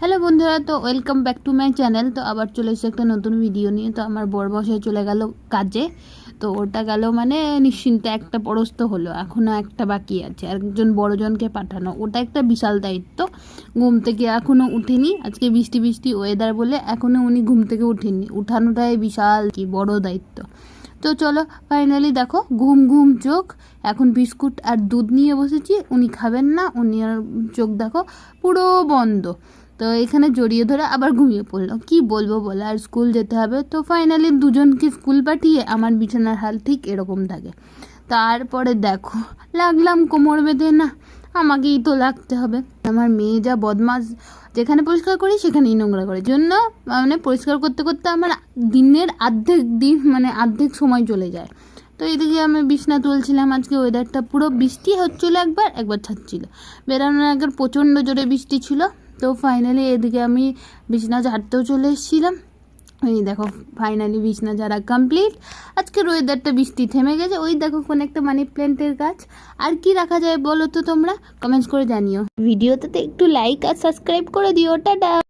Hello বন্ধুরা, তো welcome back to my channel. তো আবার চলে এসেছে একটা নতুন ভিডিও নিয়ে। তো আমার বড় মশাই চলে গেল কাজে। তো ওটা গেল মানে নিশ্চিন্তে একটা পরশ তো হলো, এখনও একটা বাকি আছে, একজন বড়জনকে পাঠানো। ওটা একটা বিশাল দায়িত্ব। ঘুম থেকে এখনও উঠিনি, আজকে বৃষ্টি বৃষ্টি ওয়েদার বলে এখনও উনি ঘুম থেকে উঠেননি। উঠানোটাই বিশাল কি বড় দায়িত্ব। তো চলো, ফাইনালি দেখো ঘুম ঘুম চোখ, এখন বিস্কুট আর দুধ নিয়ে বসেছি। উনি খাবেন না, উনি আর চোখ দেখো পুরো বন্ধ। তো এখানে জড়িয়ে ধরে আবার ঘুমিয়ে পড়লো। কি বলবো বলে, আর স্কুল যেতে হবে। তো ফাইনালি দুজনকে স্কুল পাঠিয়ে আমার বিছানার হাল ঠিক এরকম থাকে। তারপরে দেখো লাগলাম কোমর বেঁধে, না আমাকেই তো লাগতে হবে। আমার মেয়ে যা বদমাস, যেখানে পরিষ্কার করি সেখানেই নোংরা করে, জন্য মানে পরিষ্কার করতে করতে আমার দিনের অর্ধেক সময় চলে যায়। তো এদিকে আমি বিছনা তুলছিলাম, আজকে ওয়েদারটা পুরো বৃষ্টি হচ্ছিলো, একবার ছাড়ছিল। বেরানোর আগে প্রচণ্ড জোরে বৃষ্টি ছিল। তো ফাইনালি এদিকে আমি বিছনা ঝাড়তেও চলে এসেছিলাম। এই দেখো ফাইনালি বিছনা ঝাড়া কমপ্লিট। আজকের ওয়েদারটা বৃষ্টি থেমে গেছে। ওই দেখো কোন একটা মানি প্ল্যান্টের গাছ। আর কি রাখা যায় বলো তো, তোমরা কমেন্টস করে জানিও। ভিডিওতে একটু লাইক আর সাবস্ক্রাইব করে দিও। টাটা।